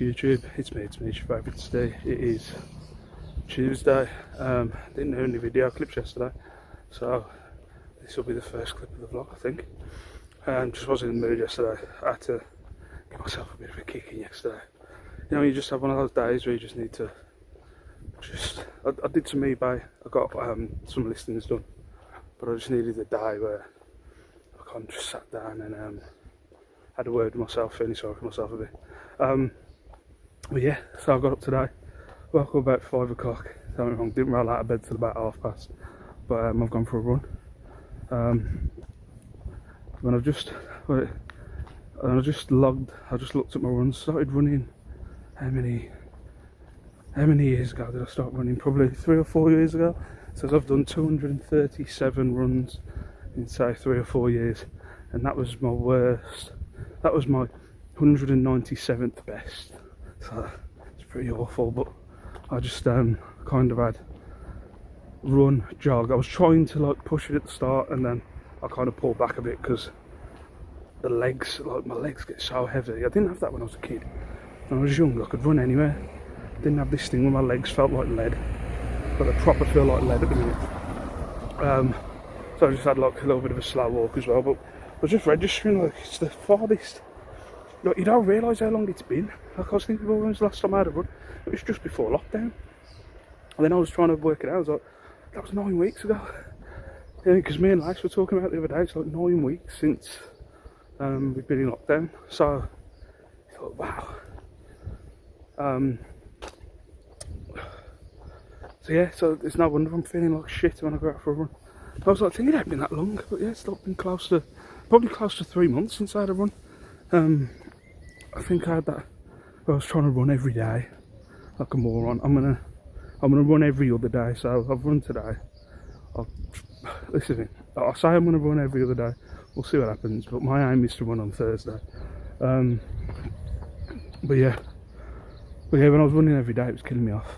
YouTube? It's me, your favourite today. It is Tuesday. Didn't do any video clips yesterday, so this will be the first clip of the vlog, I think. Just wasn't in the mood yesterday. I had to give myself a bit of a kick in yesterday. You know, you just have one of those days where you just need to I did some eBay, I got some listings done, but I just needed a day where I kind of just sat down and had a word with myself, feeling sorry for myself a bit. But yeah, so I got up today, woke up about 5 o'clock, don't get me wrong, didn't roll out of bed till about 1:30, but I've gone for a run. When I just looked at my runs, started running. How many years ago did I start running? Probably 3 or 4 years ago. So I've done 237 runs in say 3 or 4 years, and that was my worst. That was my 197th best. So it's pretty awful. But I just kind of had run, jog. I was trying to like push it at the start, and then I kind of pulled back a bit because the legs, like my legs get so heavy. I didn't have that when I was a kid. When I was young, I could run anywhere. Didn't have this thing where my legs felt like lead, but they proper feel like lead at the minute. So I just had like a little bit of a slow walk as well, but I was just registering, like it's the farthest. Like you don't realise how long it's been. Like I was thinking, well, when was the last time I had a run? It was just before lockdown. And then I was trying to work it out, I was like, that was 9 weeks ago. Yeah, because me and Lax were talking about it the other day, it's like 9 weeks since we've been in lockdown. So I thought, wow. So yeah, so it's no wonder I'm feeling like shit when I go out for a run. I was like thinking it hadn't been that long, but yeah, it's not been probably close to 3 months since I had a run. I think I had that. I was trying to run every day, like a moron. I'm gonna run every other day. So I've run today. This is it. I'll say I'm gonna run every other day. We'll see what happens. But my aim is to run on Thursday. But yeah, when I was running every day, it was killing me off.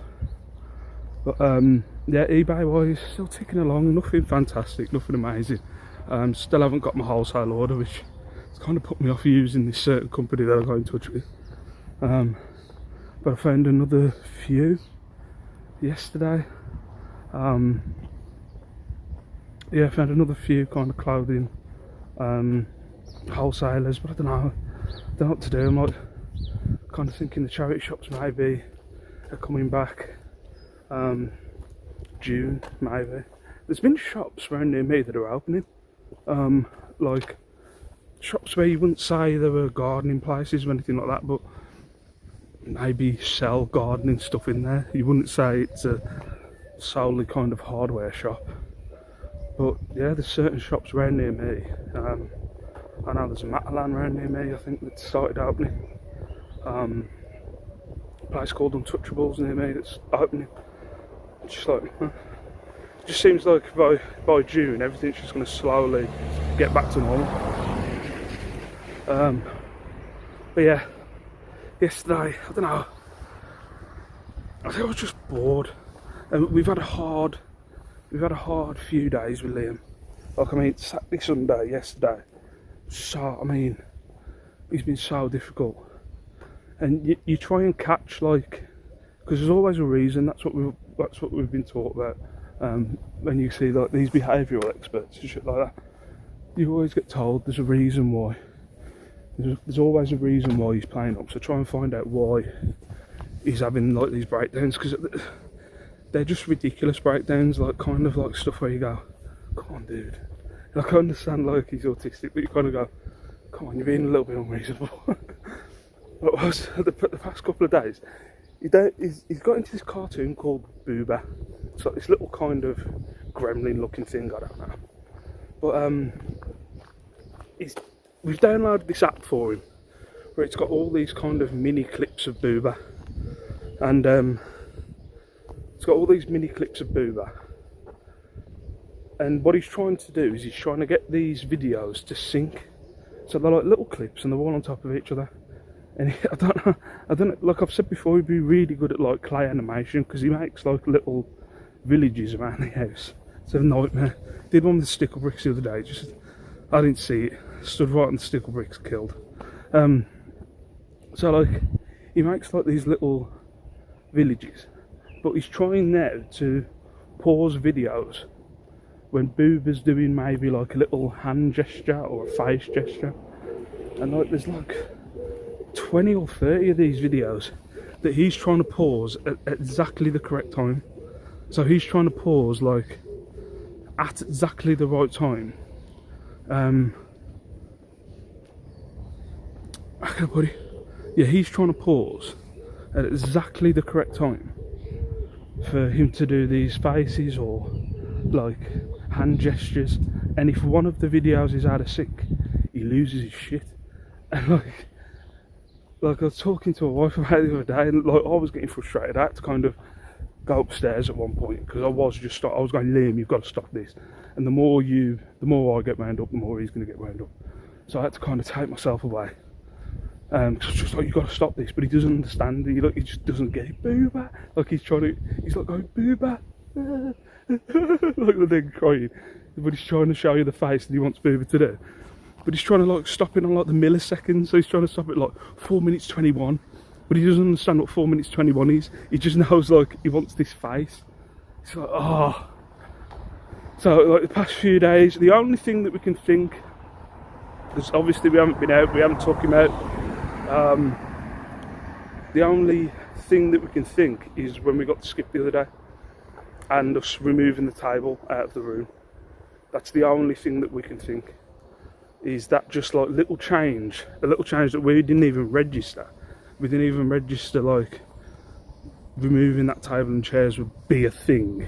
But yeah, eBay wise, still ticking along, nothing fantastic, nothing amazing. Still haven't got my wholesale order, which has kind of put me off using this certain company that I got in touch with. But I found another few yesterday. Yeah, I found another few kind of clothing wholesalers, but I don't know what to do. I'm like kind of thinking the charity shops maybe are coming back. June maybe. There's been shops around near me that are opening, like shops where you wouldn't say there were gardening places or anything like that, but maybe sell gardening stuff in there. You wouldn't say it's a solely kind of hardware shop, but yeah, there's certain shops around near me. I know there's a Matalan around near me, I think, that started opening. A place called Untouchables near me that's opening. Just like, it just seems like by June everything's just going to slowly get back to normal. But yeah, yesterday, I don't know, I think I was just bored, and we've had a hard few days with Liam. Like, I mean, Saturday, Sunday, yesterday, so I mean, he's been so difficult, and you try and catch, like, because there's always a reason. That's what we've been taught about. When you see like these behavioural experts and shit like that, you always get told there's a reason why. There's always a reason why he's playing up. So try and find out why he's having like these breakdowns, because they're just ridiculous breakdowns. Like kind of like stuff where you go, come on, dude. Like, I understand like he's autistic, but you kind of go, come on, you're being a little bit unreasonable. But the past couple of days, he's got into this cartoon called Booba. It's like this little kind of gremlin looking thing, I don't know. But we've downloaded this app for him where it's got all these kind of mini clips of Booba. And it's got all these mini clips of Booba. And what he's trying to do is he's trying to get these videos to sync. So they're like little clips and they're all on top of each other. And I don't know, like I've said before, he'd be really good at like clay animation, because he makes like little villages around the house. It's a nightmare. Did one with the stickle bricks the other day, I didn't see it, stood right on the stickle bricks, killed. So like, he makes like these little villages, but he's trying now to pause videos when Boober's doing maybe like a little hand gesture or a face gesture, and like there's like 20 or 30 of these videos that he's trying to pause at exactly the correct time. So he's trying to pause like at exactly the right time. Okay, buddy. Yeah, he's trying to pause at exactly the correct time for him to do these faces or like hand gestures. And if one of the videos is out of sync, he loses his shit. And like I was talking to my wife about it the other day, and like I was getting frustrated. I had to kind of go upstairs at one point because I was going, Liam, you've got to stop this. And the more I get wound up, the more he's going to get wound up. So I had to kind of take myself away. Cause it's just like, you've got to stop this, but he doesn't understand. He just doesn't get it. Booba, like he's like going Booba, like the thing crying, but he's trying to show you the face that he wants Booba to do. But he's trying to like stop it on like the milliseconds, so he's trying to stop it like 4 minutes 21. But he doesn't understand what 4 minutes 21 is. He just knows like he wants this face. It's like, oh. So like the past few days, the only thing that we can think, because obviously we haven't been out, we haven't took him out. The only thing that we can think is when we got to skip the other day and us removing the table out of the room. That's the only thing that we can think. Is that just like a little change that we didn't even register. We didn't even register like removing that table and chairs would be a thing.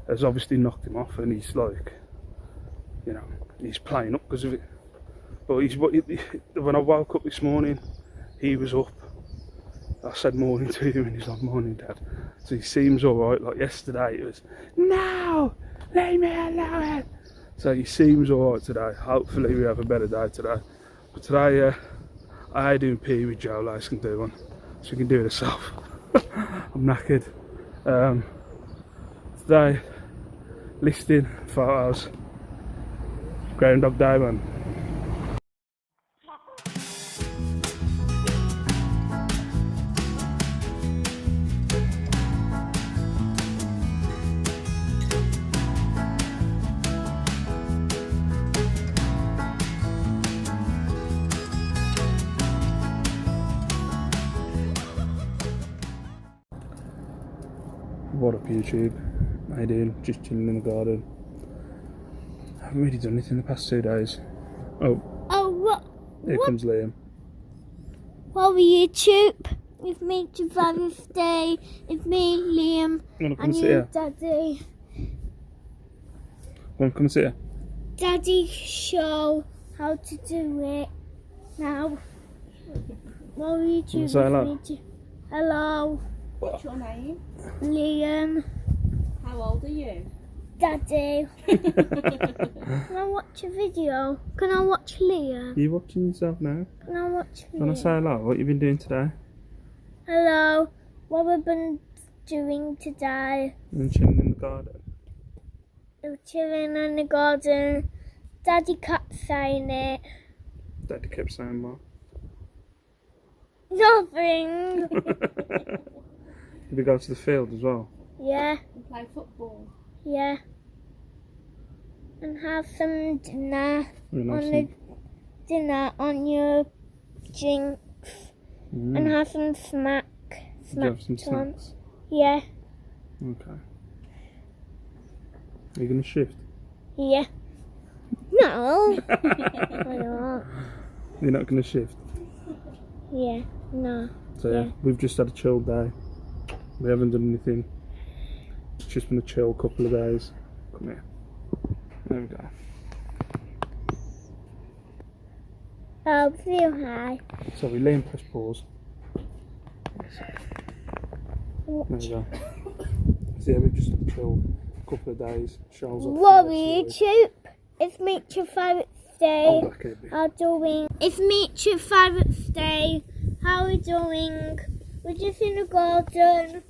Has obviously knocked him off, and he's like, you know, he's playing up because of it. But when I woke up this morning, he was up. I said morning to him and he's like, morning, Dad. So he seems alright. Like yesterday it was, no, leave me alone. So he seems alright today. Hopefully we have a better day today. But today I ain't doing PE with Joe like I can do one. So you can do it herself. I'm knackered. Today, listing photos. Groundhog Day, man. What up, YouTube? How you doing? Just chilling in the garden. I haven't really done anything the past 2 days. Oh, what? Here comes Liam. Well, YouTube, it's me to Father's Day. It's me, Liam, and you, Daddy. Want to come and sit here? Daddy, show how to do it now. Well, YouTube, Say hello. Hello. What's your name? Liam. How old are you? Daddy. Can I watch a video? Can I watch Liam? Are you watching yourself now? Can I watch Liam? Can I say hello? What you been doing today? Hello. What we've been doing today? And chilling in the garden. We're chilling in the garden. Daddy kept saying it. Daddy kept saying what? Nothing. Did we go to the field as well? Yeah. You play football? Yeah. And have some dinner on your drinks. And have some snack. Did you have some snacks? Yeah. Okay. Are you going to shift? Yeah. No. I don't. You're not going to shift? Yeah. No. So yeah, we've just had a chill day. We haven't done anything. It's just been a chill couple of days. Come here. There we go. Oh, feel high. So we lay and press pause. There we go. So yeah, we've just had a chill couple of days. Charles off. What YouTube? It's me to Father's Day. Oh, How doing? It's me to Father's Day. How are we doing? We're just in the garden.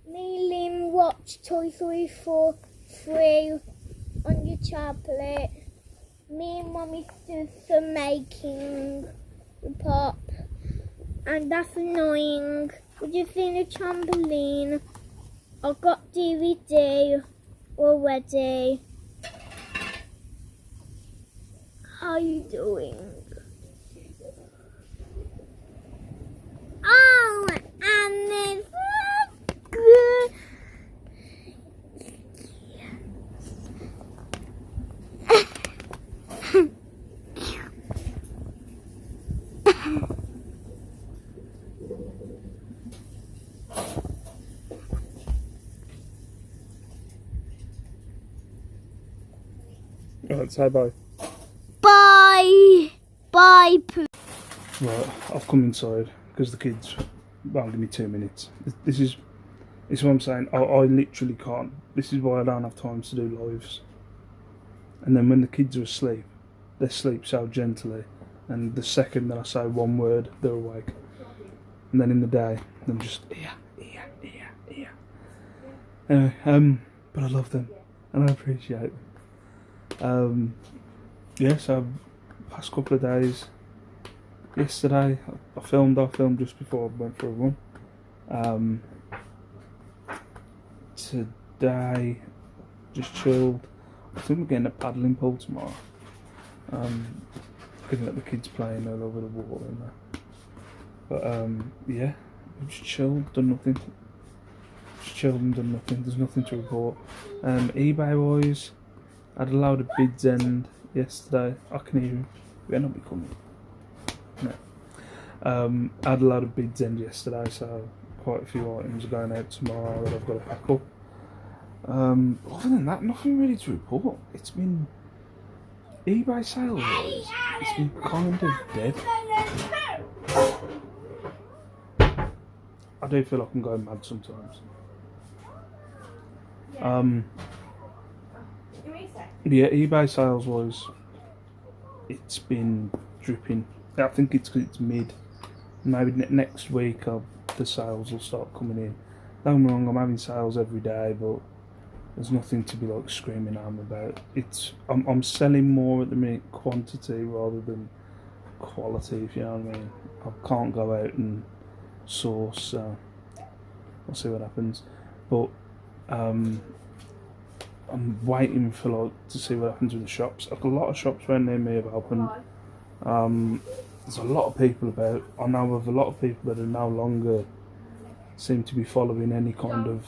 Me and Liam watch Toy Story 3 on your tablet. Me and Mummy do some making. The pop. and that's annoying. We're just in a trampoline. I've got DVD already. How are you doing? Oh, and it's good. Right, say bye. Bye. Bye, Pooh. Right, I've come inside because the kids won't give me 2 minutes. This is what I'm saying. I literally can't. This is why I don't have time to do lives. And then when the kids are asleep, they sleep so gently, and the second that I say one word, they're awake. And then in the day, I'm just yeah. Anyway, but I love them and I appreciate them. Yeah, so past couple of days. Yesterday I filmed just before I went for a run. Today just chilled. I think we're getting a paddling pool tomorrow. Looking at the kids playing all over the water and that. But yeah, we just chilled, done nothing. Just chilled and done nothing. There's nothing to report. eBay wise, I had a load of bids end yesterday. I can hear him. Better not be coming. No. I had a lot of bids end yesterday, so quite a few items are going out tomorrow that I've got to pack up. Other than that, nothing really to report. It's been eBay sales. It's been kind of dead. I do feel like I'm going mad sometimes. Yeah, eBay sales wise, it's been dripping. I think it's because it's mid. Maybe next week the sales will start coming in. Don't get me wrong, I'm having sales every day, but there's nothing to be like screaming at them about. I'm selling more at the minute quantity rather than quality, if you know what I mean. I can't go out and source, so we'll see what happens. But I'm waiting for to see what happens with the shops. Like, a lot of shops around near me have opened. There's a lot of people about. I know of a lot of people that are no longer seem to be following any kind of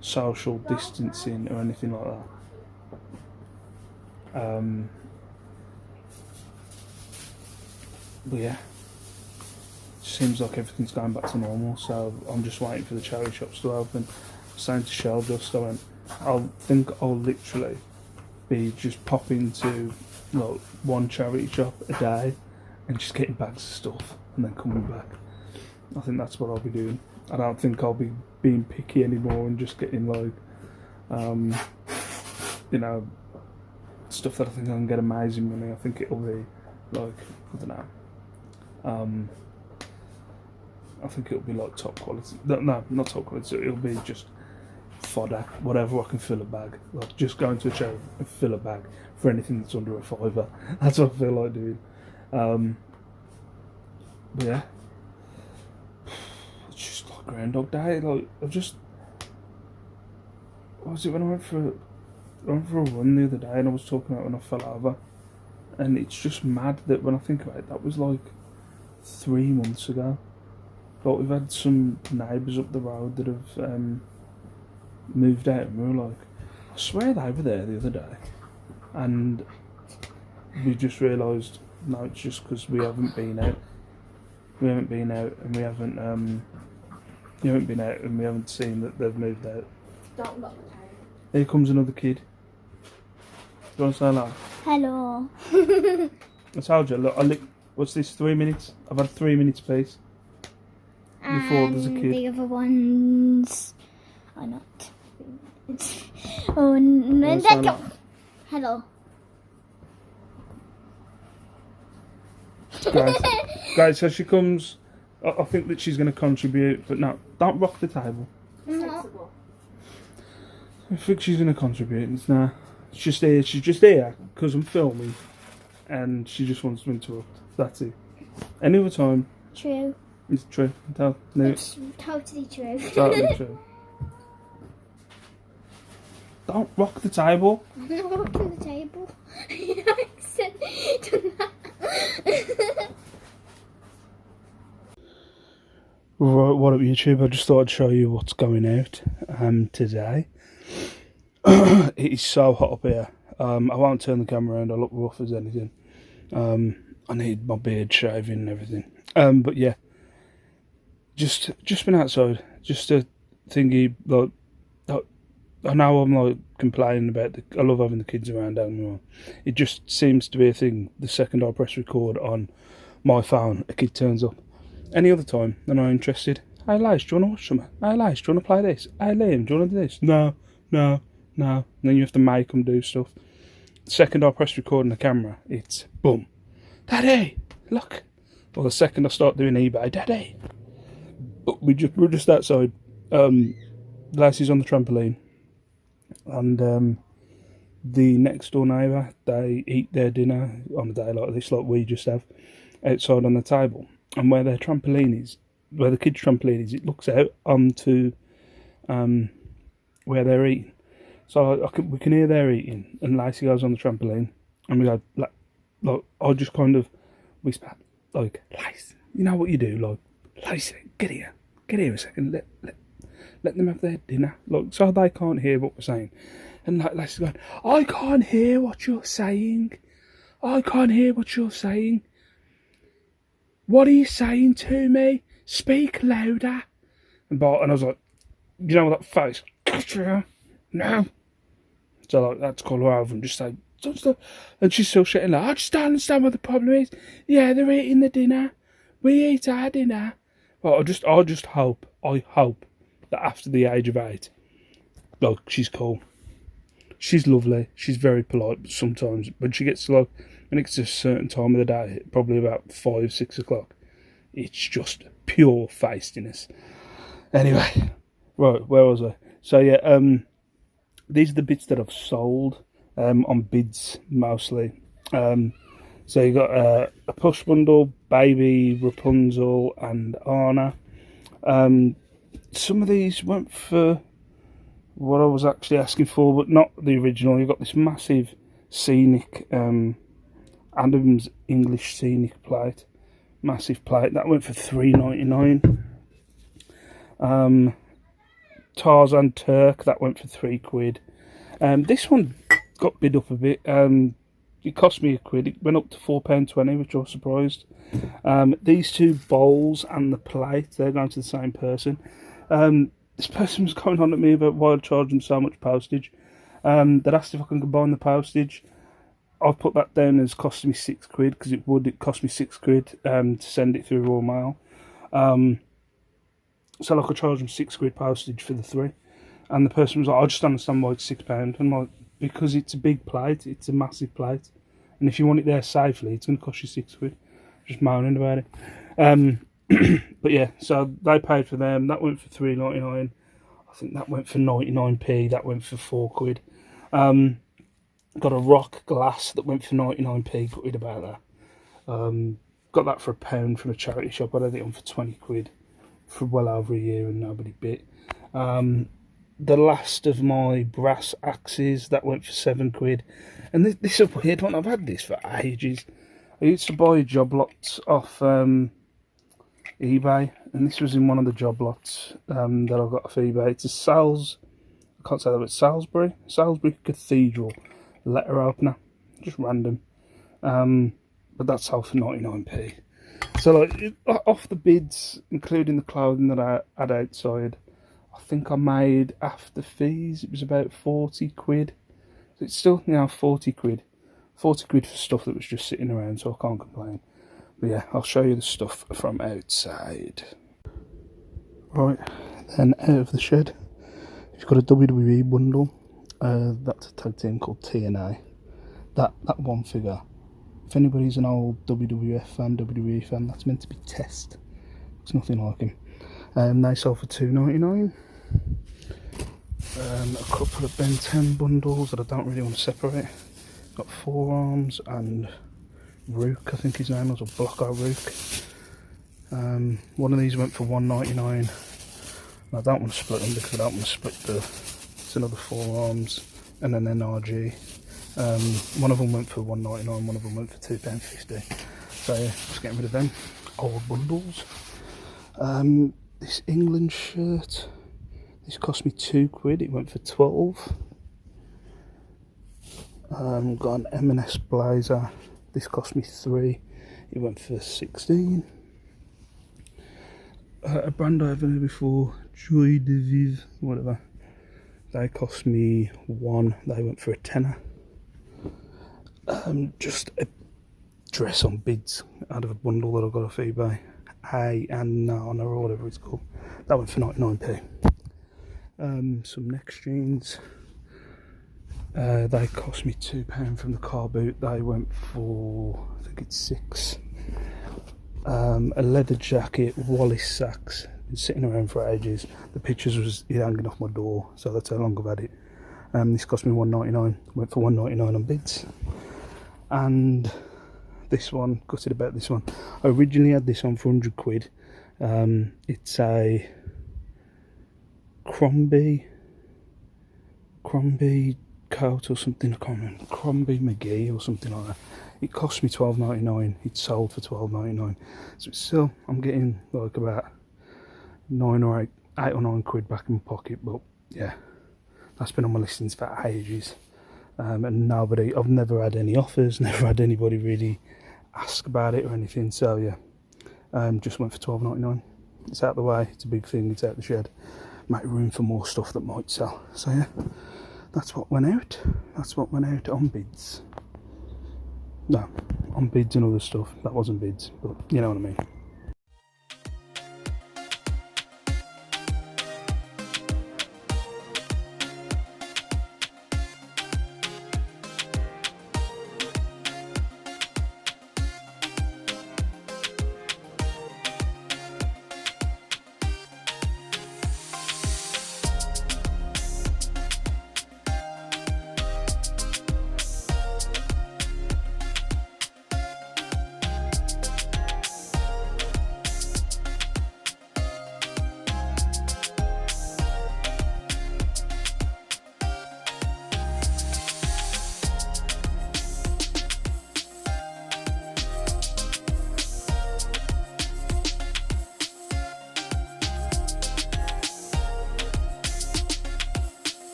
social distancing or anything like that. But yeah, it seems like everything's going back to normal, so I'm just waiting for the charity shops to open. Saying to Shell just, I'll literally be just popping to like one charity shop a day and just getting bags of stuff and then coming back. I think that's what I'll be doing. I don't think I'll be being picky anymore and just getting stuff that I think I can get amazing money. I think it'll be like, I don't know. I think it'll be like top quality. No, not top quality. It'll be just fodder, whatever I can fill a bag. Like just going to a charity and fill a bag for anything that's under a £5. That's what I feel like doing. But yeah, it's just like Groundhog Day. Like what was it when I went for a run the other day and I was talking about when I fell over, and it's just mad that when I think about it, that was like 3 months ago. But we've had some neighbours up the road that have moved out, and we were like, I swear they were there the other day, and we just realised no, it's just because we haven't been out. We haven't been out, and we haven't been out, and we haven't seen that they've moved out. Don't lock the table. Here comes another kid. Do you want to say hello? Hello. I told you. Look, what's this? 3 minutes. I've had 3 minutes apiece. Before there's a kid. The other ones are not. Oh, no, that hello. Guys, so she comes. I think that she's going to contribute, but no, don't rock the table. Sensible. I think she's going to contribute. It's nah. She's just here because I'm filming, and she just wants to interrupt. That's it. Any other time, True. It's true. No, It's totally true. totally true. Don't rock the table. I'm not rocking the table. I accidentally done that. Right, what up YouTube? I just thought I'd show you what's going out today. It is so hot up here. I won't turn the camera around, I look rough as anything. I need my beard shaving and everything. But yeah, just been outside, just a thingy, like, I know I'm like complaining about I love having the kids around, don't get me wrong. It just seems to be a thing. The second I press record on my phone, a kid turns up. Any other time, they're not interested. Hey Lace, do you want to watch something? Hey Lace, do you want to play this? Hey Liam, do you want to do this? No. And then you have to make them do stuff. The second I press record on the camera, it's boom. Daddy, look. Well, the second I start doing eBay, Daddy. But we're just outside. Lacey's on the trampoline. And the next door neighbour, they eat their dinner on a day like this, like we just have, outside on the table. And where their trampoline is, where the kids' trampoline is, it looks out onto where they're eating. So we can hear they're eating, and Lacey goes on the trampoline, and we go, like I just kind of whisper, like, Lacey, you know what you do, like, Lacey, get here a second, let them have their dinner, like, so they can't hear what we're saying. And like Lacey's going, I can't hear what you're saying. What are you saying to me? Speak louder. And I was like, you know that face? No. So like, that's call her over and just say, don't stop. And she's still shitting like, I just don't understand what the problem is. Yeah, they're eating the dinner. We eat our dinner. Well, I hope that after the age of 8, like, she's cool. She's lovely. She's very polite, but sometimes when she gets to like, when it gets to a certain time of the day, probably about 5, 6 o'clock, it's just pure feistiness. Anyway, right, where was I? So yeah, these are the bits that I've sold on bids mostly. So you got a push bundle, baby, Rapunzel, and Anna. Some of these went for what I was actually asking for, but not the original. You got this massive scenic Adam's English scenic plate, massive plate that went for £3.99. Tarzan Turk, that went for £3. This one got bid up a bit. It cost me £1. It went up to £4.20, which I was surprised. These two bowls and the plate, they're going to the same person. This person was going on at me about why I charge them so much postage. They asked if I can combine the postage. I've put that down as costing me £6 because it cost me £6 to send it through Royal Mail. So like I charged them £6 postage for the 3, and the person was like, I just understand why it's £6. I'm like, because it's a big plate, it's a massive plate, and if you want it there safely, it's going to cost you £6. Just moaning about it. But yeah, so they paid for them. That went for £3.99. I think that went for 99p. That went for £4. Got a rock glass that went for 99p. Gutted about that. Got that for £1 from a charity shop. I had it on for £20 for well over a year and nobody bit. The last of my brass axes, that went for £7. And this is a weird one. I've had this for ages. I used to buy job lots off eBay, and this was in one of the job lots that I got off eBay. It's a I can't say that, but Salisbury Cathedral letter opener, just random. But that's sold for 99p. So like, off the bids, including the clothing that I had outside, I think I made after fees, it was about £40. So it's still, £40. £40 for stuff that was just sitting around, so I can't complain. But yeah, I'll show you the stuff from outside. Right, then out of the shed, you've got a WWE bundle. That's a tag team called TNA. That one figure, if anybody's an old WWF fan, WWE fan, that's meant to be Test. It's nothing like him. They sold for £2.99. A couple of Ben 10 bundles that I don't really want to separate. Got Forearms and Rook, I think his name was, or Blocko Rook. One of these went for £1.99. I don't want to split them because I don't want to split it's another forearms and an NRG. One of them went for £1.99, one of them went for £2.50. So yeah, just getting rid of them old bundles. This England shirt, this cost me £2, it went for 12. Got an M&S blazer, this cost me 3, it went for 16. A brand I haven't heard before, Joy de Vivre, whatever, they cost me 1, they went for a tenner. Just a dress on bids out of a bundle that I got off eBay, and Nana or whatever it's called, that went for 99p. Some next jeans, they cost me £2 from the car boot, they went for, I think it's 6. A leather jacket, Wallace Sacks, been sitting around for ages. The pictures was hanging off my door, so that's how long I've had it. This cost me £1.99, went for £1.99 on bids. And this one, gutted about this one. I originally had this on for £100. It's a Crombie coat or something, I can't remember, Crombie McGee or something like that. It cost me £12.99, it sold for £12.99. So it's still, I'm getting like about 8 or 9 quid back in my pocket, but yeah, that's been on my listings for ages. And nobody, I've never had any offers, never had anybody really ask about it or anything, so yeah, just went for £12.99. It's out the way, it's a big thing, it's out the shed, make room for more stuff that might sell. So yeah, that's what went out on bids. No, on bids and other stuff, that wasn't bids, but you know what I mean.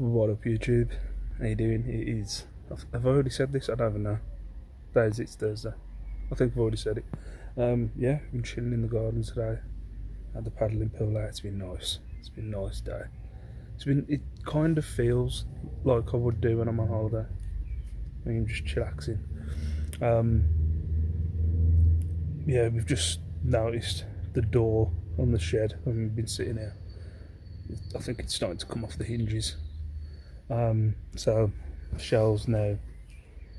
What up YouTube, how you doing? It is, have I already said this? I don't even know. It's Thursday, I think I've already said it. Yeah, been chilling in the garden today, had the paddling pool out, it's been nice. It's been a nice day. It kind of feels like I would do when I'm on holiday. I mean, just chillaxing. Yeah, we've just noticed the door on the shed when we've been sitting here. I think it's starting to come off the hinges. So Shell's now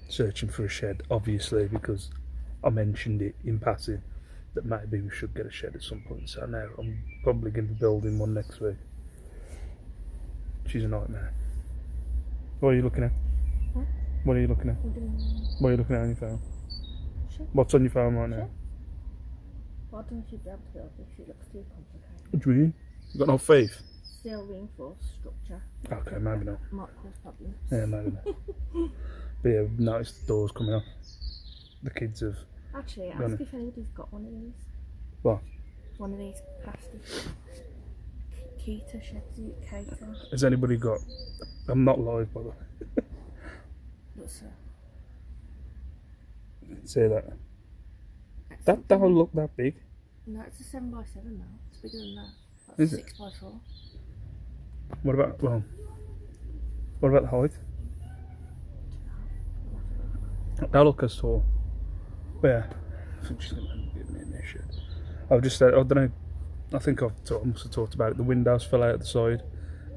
searching for a shed, obviously, because I mentioned it in passing that maybe we should get a shed at some point. So now I'm probably going to be building one next week. She's a nightmare. What are you looking at? Huh? What are you looking at? What are you looking at on your phone? Sure. What's on your phone right now? Sure. Well, I don't think you'd be able to build this, it looks too complicated. What do you mean? You got no faith? Still reinforced structure. Okay, maybe not. Might cause problems. Yeah, maybe not. But yeah, I've noticed the doors coming off. The kids have... Actually, ask if anybody's got one of these. What? One of these plastic Keita sheds. Keita. Has anybody got... I'm not live, by the way. What's that? Say that. That don't look that big. No, it's a 7x7 now. It's bigger than that. Is That's it? 6x4. What about, well, what about the height? They'll look as tall. But yeah, I think she's going to give me an issue. I've just said, I don't know, I think I must have talked about it. The windows fell out the side,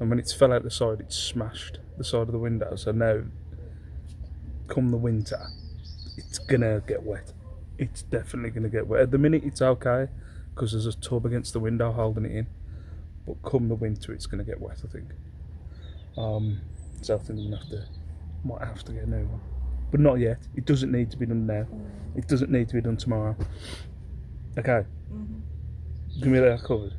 and when it's fell out the side, it smashed the side of the window. So now, come the winter, it's going to get wet. It's definitely going to get wet. At the minute, it's okay, because there's a tub against the window holding it in. But come the winter, it's going to get wet, I think. So I think might have to get a new one. But not yet. It doesn't need to be done now. It doesn't need to be done tomorrow. Okay. Can we get that covered?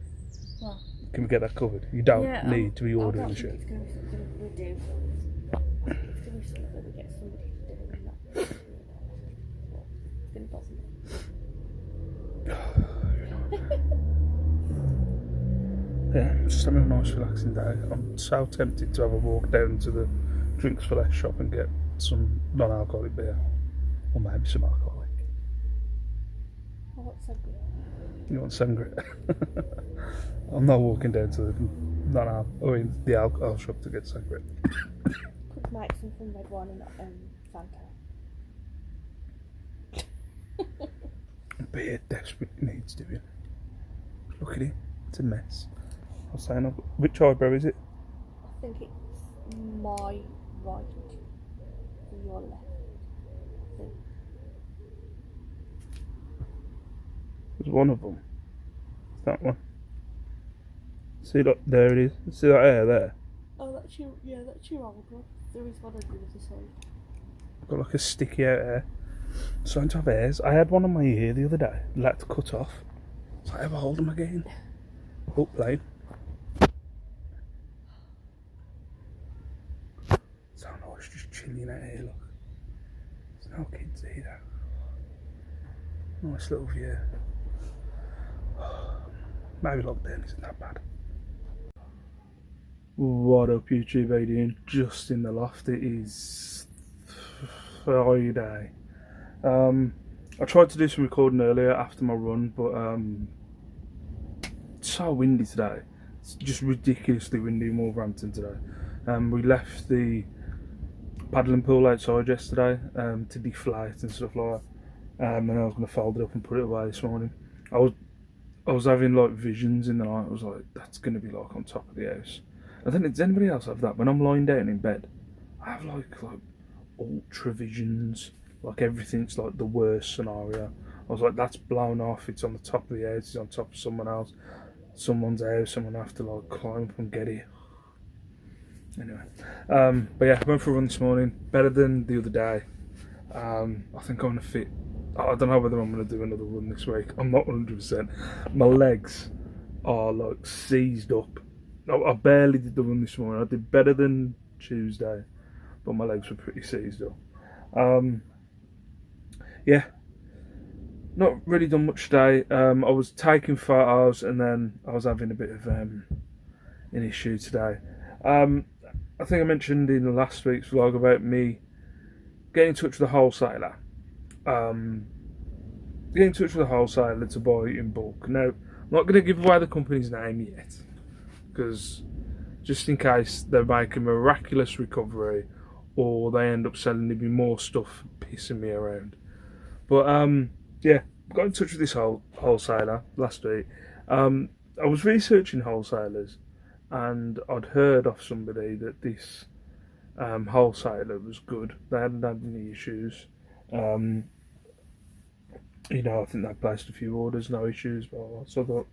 What? Can we get that covered? You don't need to be ordering the shit. It's going to be something we do. It's going to be something that we get somebody to do and that. It's going to cost me. Yeah, just having a nice relaxing day. I'm so tempted to have a walk down to the Drinks for Less shop and get some non-alcoholic beer. Or maybe some alcoholic. I want sangria. You want sangria? I'm not walking down to the alcohol shop to get sangria. Could make some from red wine and Fanta. Beer desperately needs doing. Look at it, it's a mess. I was saying, which eyebrow is it? I think it's my right and your left. I think. There's one of them. It's that one. See, look, there it is. See that hair there? Oh, that's your old one. There is one on the other side. I've got like a sticky out hair. Starting to have hairs. I had one on my ear the other day. Let to cut off. So I ever hold them again. Oh, plane. So nice, just chilling out here, look. There's no kids either. Nice little view. Maybe lockdown isn't that bad. What up, YouTube? How you doing? Just in the loft. It is Friday. I tried to do some recording earlier after my run, but it's so windy today. It's just ridiculously windy in Wolverhampton today. We left the paddling pool outside yesterday to deflate and stuff like that. And I was going to fold it up and put it away this morning. I was having like visions in the night. I was like, that's going to be like on top of the house. I don't know, does anybody else have that? When I'm lying down in bed, I have like ultra visions. Like everything's like the worst scenario. I was like, that's blown off. It's on the top of the house. It's on top of someone else. Someone's house. Someone have to like climb up and get it. Anyway, but yeah, I went for a run this morning. Better than the other day. I think I'm gonna fit. I don't know whether I'm gonna do another run this week. I'm not 100%. My legs are like seized up. I barely did the run this morning. I did better than Tuesday, but my legs were pretty seized up. Yeah, not really done much today. I was taking photos and then I was having a bit of an issue today. I think I mentioned in the last week's vlog about me getting in touch with a wholesaler. Getting in touch with a wholesaler to buy in bulk. Now, I'm not going to give away the company's name yet, because just in case they make a miraculous recovery or they end up selling me more stuff pissing me around. But yeah, got in touch with this wholesaler last week. I was researching wholesalers and I'd heard of somebody that this wholesaler was good. They hadn't had any issues. You know, I think they placed a few orders, no issues, blah, blah. So I thought,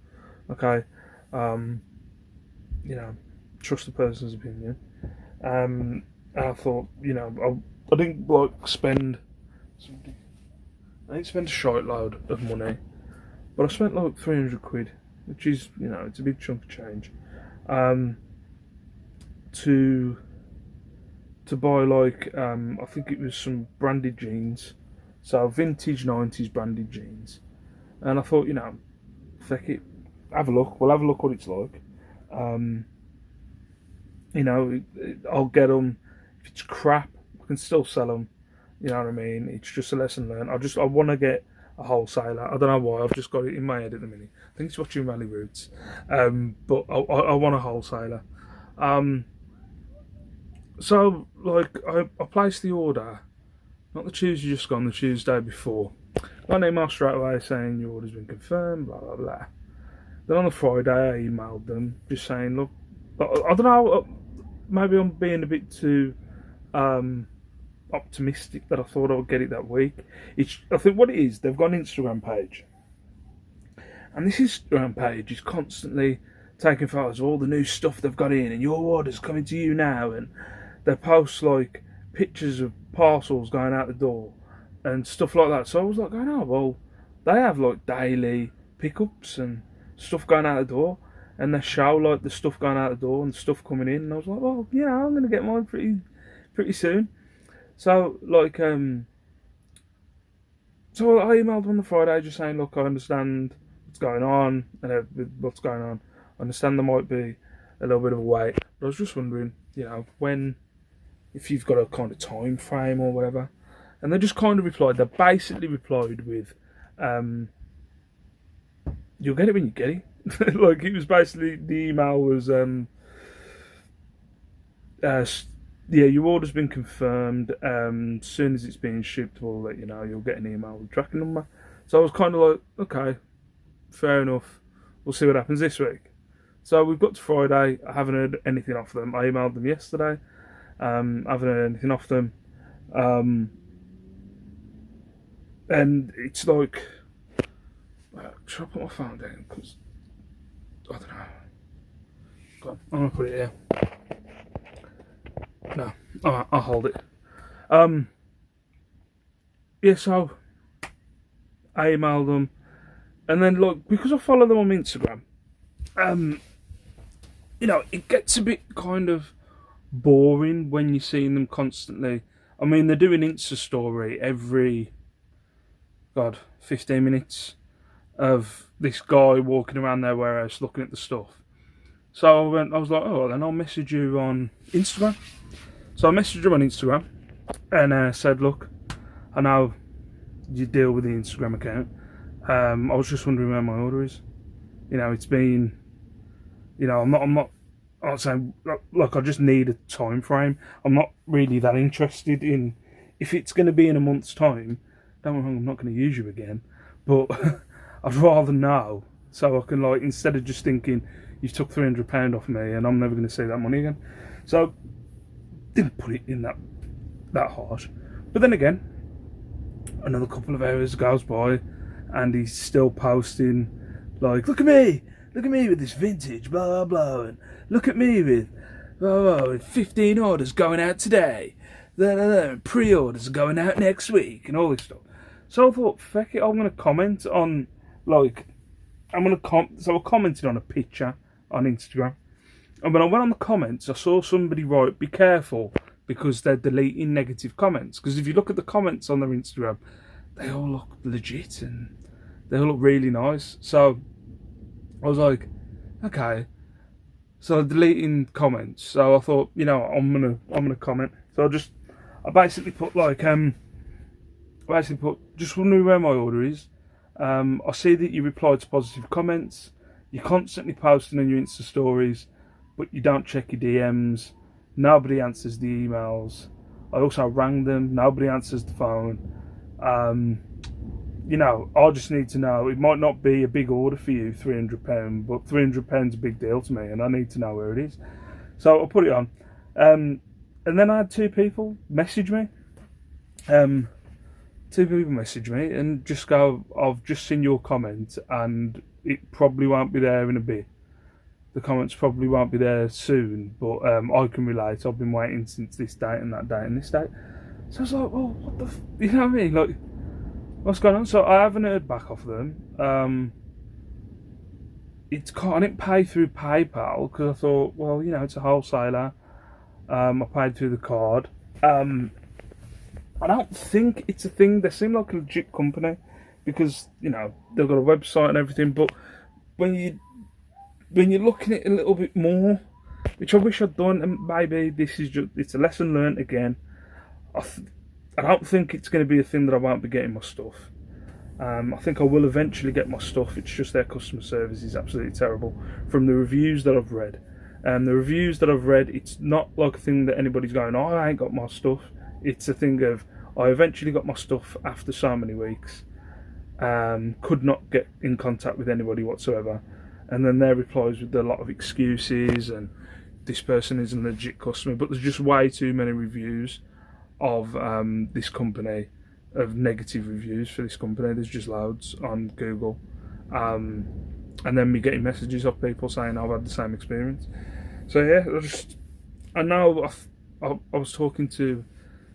okay, you know, trust the person's opinion. And I thought, you know, I didn't like spend a shite load of money, but I spent like 300 quid, which is, you know, it's a big chunk of change, to buy like, I think it was some branded jeans, so vintage 90s branded jeans, and I thought, you know, feck it, have a look, we'll have a look what it's like. You know, I'll get them. If it's crap, I can still sell them. You know what I mean? It's just a lesson learned. I want to get a wholesaler. I don't know why. I've just got it in my head at the minute. I think it's watching Rally Roots. But I want a wholesaler. So like I placed the order, not the Tuesday just gone, the Tuesday before. Got an email straight away saying your order's been confirmed, blah blah blah. Then on the Friday I emailed them just saying, look, I don't know, maybe I'm being a bit too optimistic that I thought I would get it that week. I think what it is, they've got an Instagram page, and this Instagram page is constantly taking photos of all the new stuff they've got in, and your order's coming to you now, and they post like pictures of parcels going out the door and stuff like that. So I was like, oh well, they have like daily pickups and stuff going out the door, and they show like the stuff going out the door and stuff coming in, and I was like, well, you know, I'm gonna get mine pretty soon. So like so I emailed on the Friday just saying, look, I understand what's going on and what's going on. I understand there might be a little bit of a wait, but I was just wondering, you know, if you've got a kind of time frame or whatever. And they just kind of replied. They basically replied with, "You'll get it when you get it." Like, it was basically, the email was, yeah, your order's been confirmed. As soon as it's being shipped, we'll let you know. You'll get an email with a tracking number. So I was kind of like, okay, fair enough. We'll see what happens this week. So we've got to Friday. I haven't heard anything off them. I emailed them yesterday. I haven't heard anything off them. And it's like, should I put my phone down? Because I don't know. Go on, I'm gonna put it here. No, alright, I'll hold it. Yeah, so I emailed them, and then like, because I follow them on Instagram, you know, it gets a bit kind of boring when you're seeing them constantly. I mean, they're doing Insta story every 15 minutes of this guy walking around their warehouse looking at the stuff. So I was like, oh, then I'll message you on Instagram. So I messaged him on Instagram and said, look, I know you deal with the Instagram account. I was just wondering where my order is. You know, it's been, you know, I'm not saying, like, I just need a time frame. I'm not really that interested in, if it's going to be in a month's time, don't get me wrong, I'm not going to use you again, but I'd rather know, so I can, like, instead of just thinking you've took £300 off me and I'm never going to see that money again. So didn't put it in that harsh. But then again, another couple of hours goes by and he's still posting like, look at me with this vintage blah blah blah, and look at me with blah, blah, with 15 orders going out today, and pre-orders are going out next week, and all this stuff. So I thought, feck it, I'm going to comment on, like, so I commented on a picture on Instagram, and when I went on the comments, I saw somebody write, be careful, because they're deleting negative comments. Because if you look at the comments on their Instagram, they all look legit and they all look really nice. So I was like, okay. So I'm deleting comments. So I thought, you know, I'm gonna comment. So I basically put like just wondering where my order is. I see that you replied to positive comments. You're constantly posting on your Insta stories, but you don't check your DMs. Nobody answers the emails. I also rang them. Nobody answers the phone. You know, I just need to know. It might not be a big order for you, £300, but £300 is a big deal to me, and I need to know where it is. So I'll put it on. And then I had two people message me. And just go, I've just seen your comment, and it probably won't be there in a bit. The comments probably won't be there soon, but I can relate. I've been waiting since this date and that date and this date. So I was like, well, what the you know what I mean? Like, what's going on? So I haven't heard back off them. I didn't pay through PayPal because I thought, well, you know, it's a wholesaler. I paid through the card. I don't think it's a thing. They seem like a legit company because, you know, they've got a website and everything. But when you're looking at it a little bit more, which I wish I'd done, and maybe it's a lesson learned again. I don't think it's going to be a thing that I won't be getting my stuff. I think I will eventually get my stuff. It's just their customer service is absolutely terrible from the reviews that I've read. And the reviews that I've read, it's not like a thing that anybody's going, oh, I ain't got my stuff. It's a thing of, I eventually got my stuff after so many weeks. Could not get in contact with anybody whatsoever. And then their replies with a lot of excuses and this person isn't a legit customer. But there's just way too many reviews of this company, of negative reviews for this company. There's just loads on Google. And then me getting messages of people saying I've had the same experience. So yeah, I know I was talking to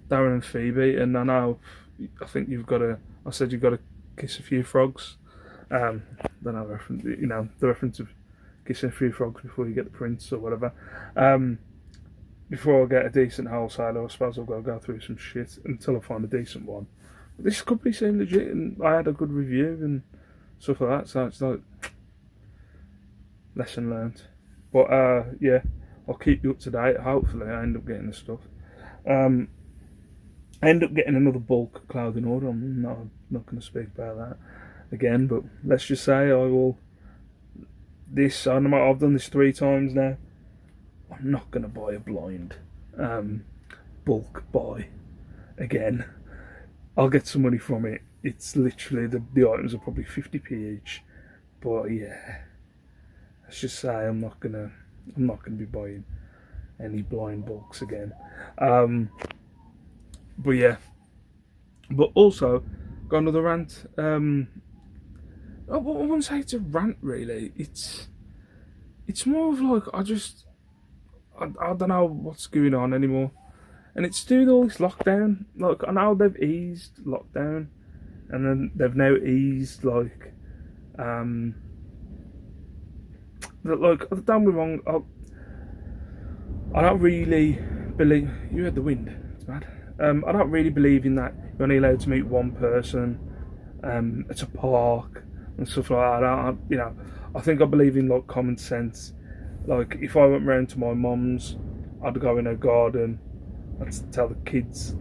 Darren and Phoebe, and I think I said you've got to kiss a few frogs. Then I reference, the reference of kissing a few frogs before you get the prince or whatever. Before I get a decent wholesaler, I suppose I've got to go through some shit until I find a decent one. But this company seemed legit, and I had a good review and stuff like that. So it's like lesson learned. But yeah, I'll keep you up to date. Hopefully, I end up getting the stuff. I end up getting another bulk clothing order. I'm not going to speak about that again, but let's just say I will. I've done this 3 times now. I'm not going to buy a blind bulk buy again. I'll get some money from it. It's literally the items are probably 50p each, but yeah, let's just say I'm not gonna be buying any blind bulks again. But yeah, but also got another rant. I wouldn't say it's a rant really. It's more of like I don't know what's going on anymore, and it's to do with all this lockdown. Like I know they've eased lockdown, and then they've now eased like don't get me wrong. I don't really believe you heard the wind. It's bad. I don't really believe in that you're only allowed to meet one person at a park and stuff like that. I think I believe in like common sense. Like if I went round to my mum's, I'd go in her garden. I'd tell the kids,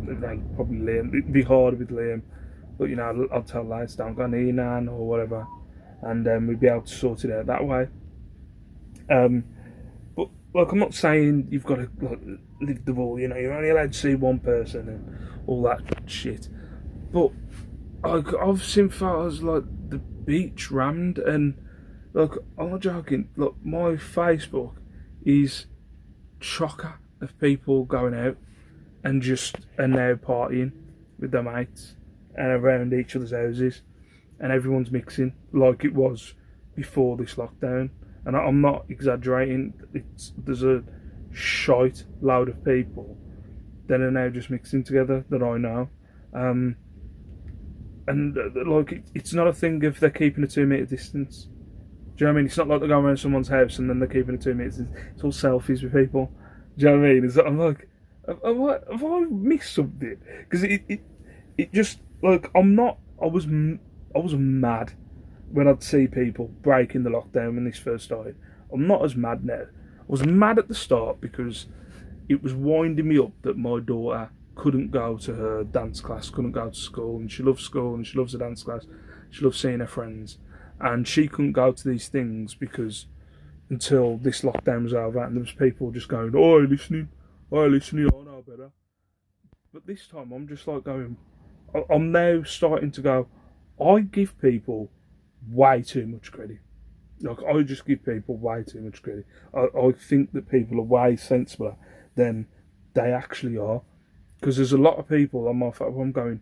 probably Liam. It'd be hard with Liam, but I'd tell lads don't go near Nan or whatever, and we'd be able to sort it out that way. But like I'm not saying you've got to like live the ball. You're only allowed to see one person and all that shit. But I've seen photos like the beach rammed, and like I'm not joking. Look, my Facebook is chocker of people going out and now partying with their mates and around each other's houses, and everyone's mixing like it was before this lockdown. And I'm not exaggerating. There's a shite load of people that are now just mixing together that I know. Like it's not a thing if they're keeping a 2 metre distance. Do you know what I mean? It's not like they're going around someone's house and then they're keeping a 2 metre distance. It's all selfies with people. Do you know what I mean? I'm like, have I missed something? Because it just like I was mad when I'd see people breaking the lockdown when this first started. I'm not as mad now. I was mad at the start because it was winding me up that my daughter couldn't go to her dance class, couldn't go to school, and she loves school and she loves the dance class, she loves seeing her friends, and she couldn't go to these things because until this lockdown was over, and there was people just going, oh, listening, I know better. But this time I'm just like going, I'm now starting to go, I give people way too much credit. Like I just give people way too much credit. I think that people are way sensibler than they actually are. Because there's a lot of people on my phone where I'm going,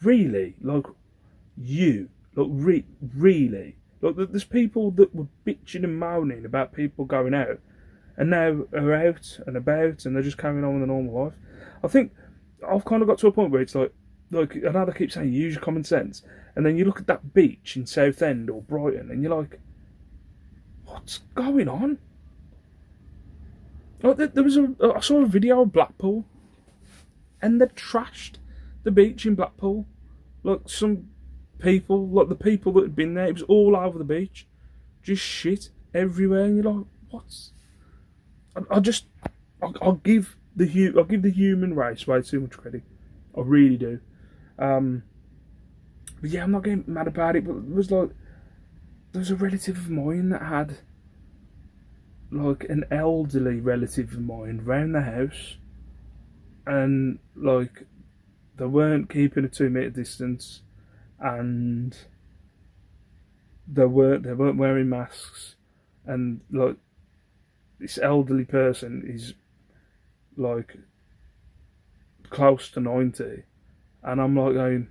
really? Like, you? Like, really? Like, there's people that were bitching and moaning about people going out, and now are out and about, and they're just carrying on with a normal life. I think I've kind of got to a point where it's like I know they keep saying use your common sense, and then you look at that beach in Southend or Brighton, and you're like, what's going on? Like, I saw a video of Blackpool, and they trashed the beach in Blackpool. Like some people, like the people that had been there, it was all over the beach, just shit everywhere, and you're like, what's? I'll give the human race way too much credit. I really do. But yeah, I'm not getting mad about it. But there was a relative of mine that had like an elderly relative of mine round the house, and like they weren't keeping a 2 metre distance, and they weren't wearing masks, and like this elderly person is like close to 90, and I'm like going,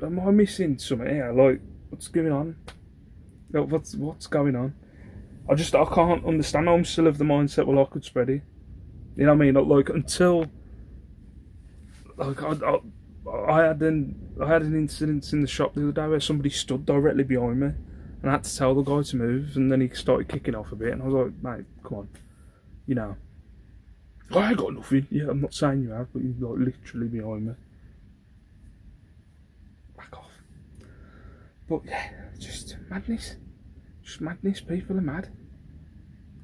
am I missing something here? Like, what's going on? Like, what's going on? I can't understand. I'm still of the mindset, well, I could spread it. You know what I mean? Like until like I had an incident in the shop the other day where somebody stood directly behind me, and I had to tell the guy to move, and then he started kicking off a bit, and I was like, mate, come on, you know. I ain't got nothing. Yeah, I'm not saying you have, but you're like literally behind me. Back off. But yeah, just madness. Just madness. People are mad.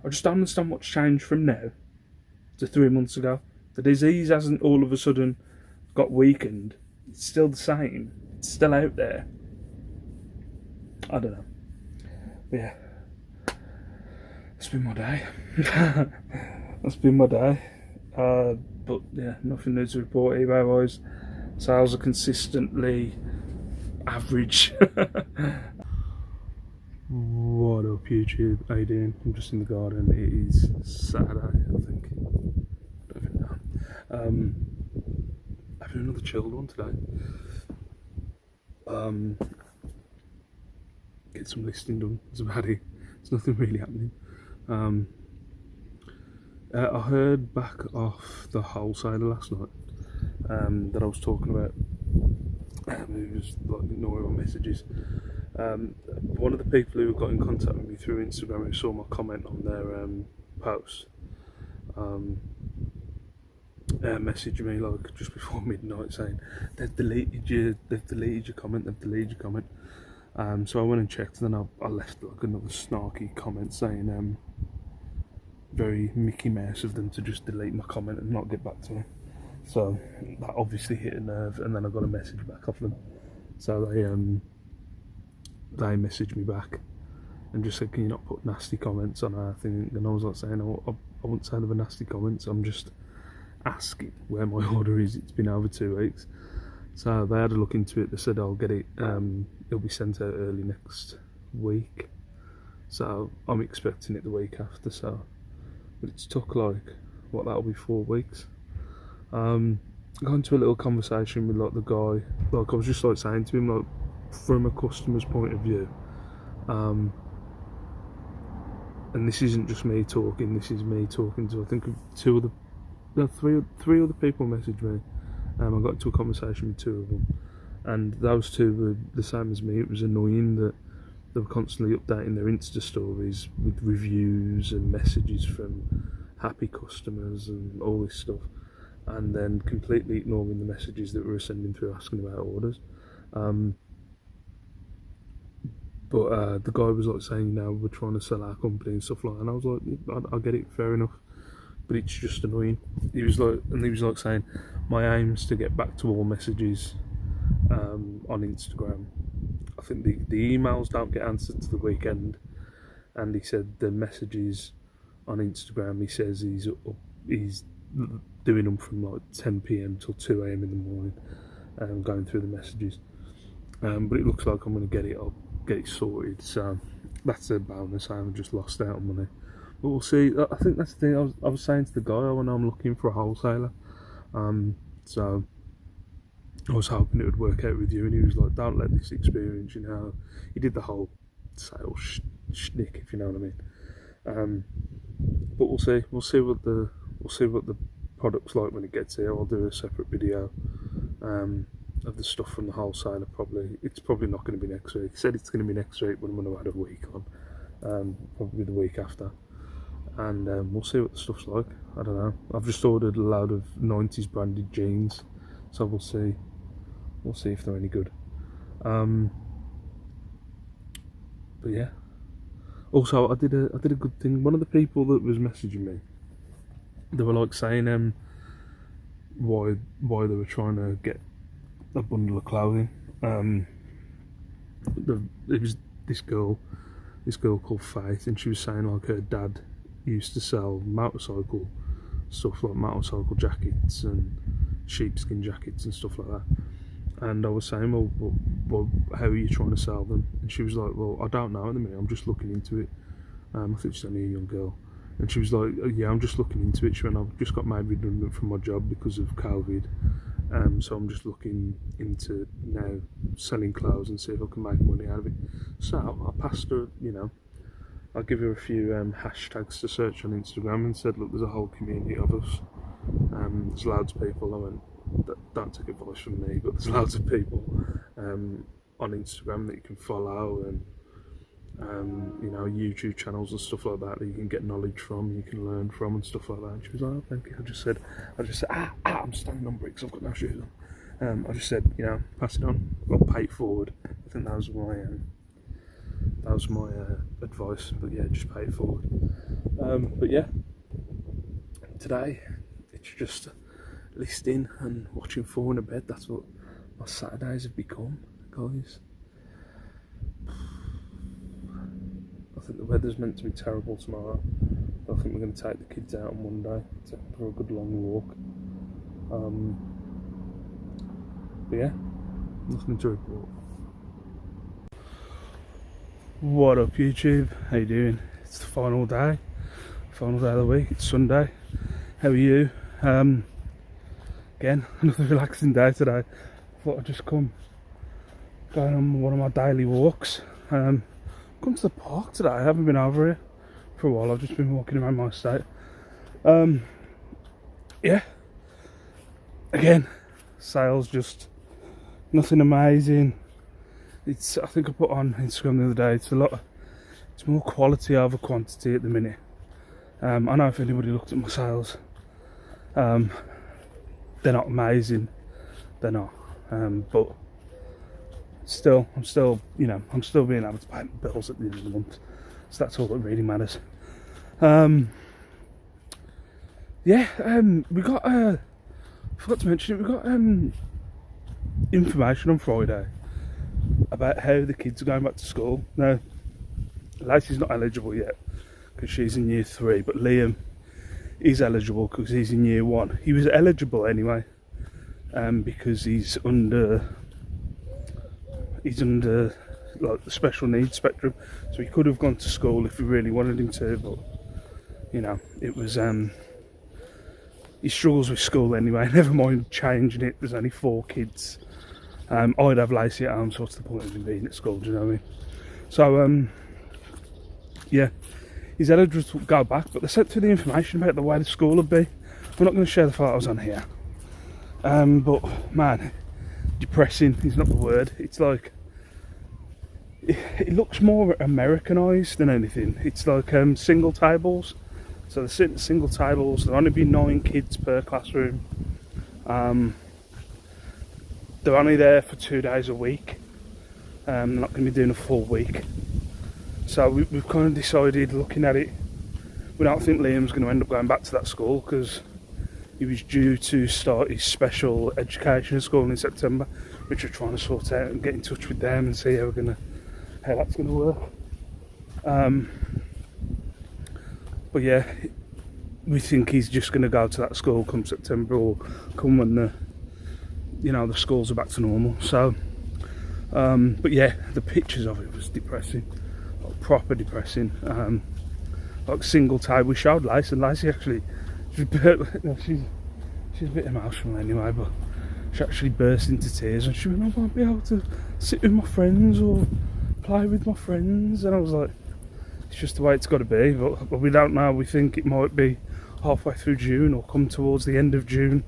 I just don't understand what's changed from now to 3 months ago. The disease hasn't all of a sudden got weakened. It's still the same. It's still out there. I don't know. But yeah, that's been my day. That's been my day. But yeah, nothing new to report eBay wise. Sales are consistently average. What up YouTube? How you doing? I'm just in the garden. It is Saturday, I think. I don't even know. Having another chilled one today. Get some listing done. It's about it. There's nothing really happening. I heard back off the wholesaler last night that I was talking about. He was like ignoring my messages. One of the people who got in contact with me through Instagram, who saw my comment on their post, messaged me like just before midnight saying they've deleted your comment. So I went and checked, and then I left like another snarky comment saying very Mickey Mouse of them to just delete my comment and not get back to me. So that obviously hit a nerve, and then I got a message back off them. So they messaged me back and just said, can you not put nasty comments on our thing? And I was like saying, I wouldn't say there were nasty comments, I'm just asking where my order is. It's been over 2 weeks. So they had a look into it. They said I'll get it, it'll be sent out early next week. So I'm expecting it the week after. So, but it's took like, what, that'll be 4 weeks. Got into a little conversation with like the guy. Like I was just like saying to him, like from a customer's point of view, and this isn't just me talking. This is me talking to I think three other people messaged me. I got into a conversation with 2 of them, and those 2 were the same as me. It was annoying that they were constantly updating their Insta stories with reviews and messages from happy customers and all this stuff, and then completely ignoring the messages that we were sending through asking about orders. But the guy was like saying, we're trying to sell our company and stuff like that, and I was like, I get it, fair enough, but it's just annoying. He was like saying, my aim's to get back to all messages on Instagram. I think the emails don't get answered to the weekend, and he said the messages on Instagram, he says he's doing them from like 10 PM till 2 AM in the morning, going through the messages. But it looks like I'm going to get it sorted, so that's a bonus. I haven't just lost out on money, but we'll see. I think that's the thing I was saying to the guy when I'm looking for a wholesaler. So I was hoping it would work out with you, and he was like, don't let this experience, he did the whole sales shtick, if you know what I mean. But we'll see what the product's like when it gets here. I'll do a separate video of the stuff from the wholesaler. It's probably not going to be next week. He said it's going to be next week, but I'm going to add a week on, probably the week after, and we'll see what the stuff's like. I don't know. I've just ordered a load of 90s branded jeans, so we'll see if they're any good. But yeah. Also, I did a good thing. One of the people that was messaging me, they were like saying why they were trying to get a bundle of clothing. It was this girl this girl called Faith, and she was saying like her dad used to sell motorcycle stuff, like motorcycle jackets and sheepskin jackets and stuff like that. And I was saying, well, how are you trying to sell them? And she was like, well, I don't know at the minute, I'm just looking into it. I think she's only a young girl. And she was like, yeah, I'm just looking into it. She went, I've just got made redundant from my job because of COVID. So I'm just looking into now selling clothes and see if I can make money out of it. So I passed her, you know, I give her a few hashtags to search on Instagram and said, look, there's a whole community of us. There's loads of people. I went, don't take advice from me, but there's loads of people on Instagram that you can follow, and you know, YouTube channels and stuff like that that you can get knowledge from, you can learn from and stuff like that. And she was like, oh, thank you. I just said, I'm standing on bricks, I've got no shoes on. I just said, you know, pass it on, or pay it forward. I think that was my advice. But yeah, just pay it forward. But yeah, today it's just listing and watching Four in a Bed. That's what my Saturdays have become, guys. I think the weather's meant to be terrible tomorrow. I think we're going to take the kids out on Monday, take them for a good long walk. But yeah, nothing to report. What up, YouTube? How you doing? It's the final day of the week. It's Sunday. How are you? Again, another relaxing day today. I thought I'd just going on one of my daily walks. Come to the park today. I haven't been over here for a while. I've just been walking around my estate. Yeah. Again, sales just nothing amazing. It's, I think I put on Instagram the other day, it's more quality over quantity at the minute. I know if anybody looked at my sales, they're not amazing, they're not, but still, I'm still being able to pay my bills at the end of the month, so that's all that really matters. Yeah, we got, I forgot to mention it, we got information on Friday about how the kids are going back to school. Now, Lacey's not eligible yet because she's in year 3, but Liam is eligible because he's in year 1. He was eligible anyway, because he's under like the special needs spectrum, so he could have gone to school if we really wanted him to, but you know, it was he struggles with school anyway. Never mind changing it, there's only 4 kids. I'd have Lacey at home, so what's the point of him being at school, do you know what I mean? So yeah, he's eligible to go back, but they sent through the information about the way the school would be. We're not going to share the photos on here, but man, depressing is not the word. It's like, it looks more Americanized than anything. It's like single tables, so they're sitting at single tables. There'll only be 9 kids per classroom. They're only there for 2 days a week. They're not going to be doing a full week. So we've kind of decided, looking at it, we don't think Liam's going to end up going back to that school because he was due to start his special education school in September, which we're trying to sort out and get in touch with them and see how that's going to work. But yeah, we think he's just going to go to that school come September, or come when the schools are back to normal. So but yeah, the pictures of it was depressing, like proper depressing. Like single table. We showed Lacey, and Lacey actually, she's a bit emotional anyway, but she actually burst into tears and she went, I won't be able to sit with my friends or play with my friends. And I was like, it's just the way it's got to be, but we don't know. We think it might be halfway through June or come towards the end of June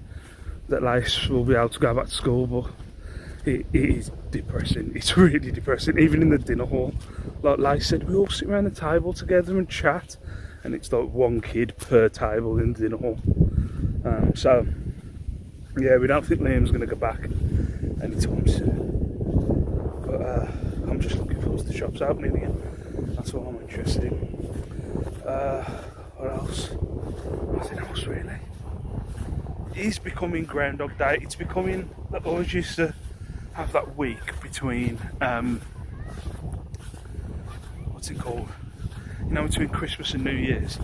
that Lace will be able to go back to school, but it is depressing. It's really depressing. Even in the dinner hall, like Lace said, we all sit around the table together and chat, and it's like 1 kid per table in the dinner hall. So yeah, we don't think Liam's going to go back anytime soon, but I'm just looking forward to the shops opening again. That's what I'm interested in. What else? Nothing else really. It's becoming Groundhog Day. It's becoming, I always used to have that week between what's it called? You know, between Christmas and New Year's,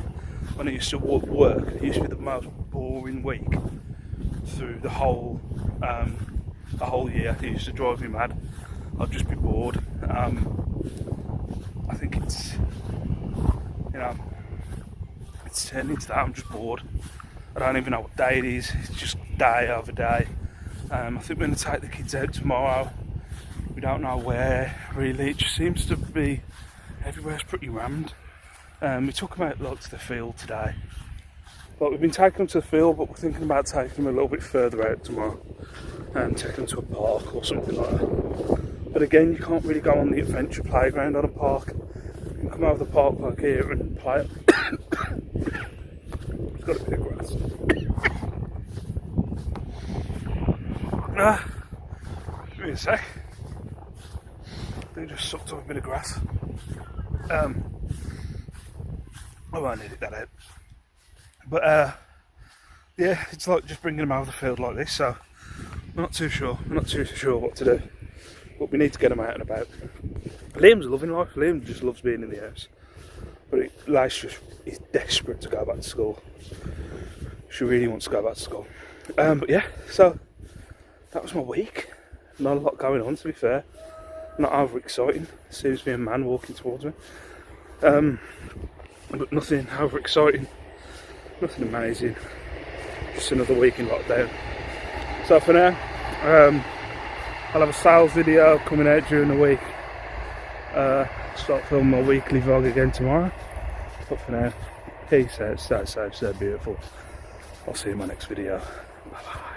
when I used to work, it used to be the most boring week through the whole year. It used to drive me mad. I'd just be bored. I think it's, you know, it's turned into that. I'm just bored. I don't even know what day it is. It's just day over day. I think we're going to take the kids out tomorrow. We don't know where really. It just seems to be everywhere's pretty rammed. We took them out like to the field today. Like, we've been taking them to the field, but we're thinking about taking them a little bit further out tomorrow and taking them to a park or something like that. But again, you can't really go on the adventure playground on a park. You can come out of the park like here and play. It's got a bit of grass. Give me a sec. They just sucked up a bit of grass. I won't edit that out. But yeah, it's like just bringing them out of the field like this, so I'm not too sure what to do. But we need to get them out and about. Liam's loving life. Liam just loves being in the house. But Lace just is desperate to go back to school. She really wants to go back to school. But yeah, so that was my week. Not a lot going on, to be fair. Not over exciting. Seems to be a man walking towards me. But nothing over exciting. Nothing amazing. Just another week in lockdown. So for now, I'll have a sales video coming out during the week. Start filming my weekly vlog again tomorrow. But for now, peace out, stay safe, stay beautiful. I'll see you in my next video. Bye bye.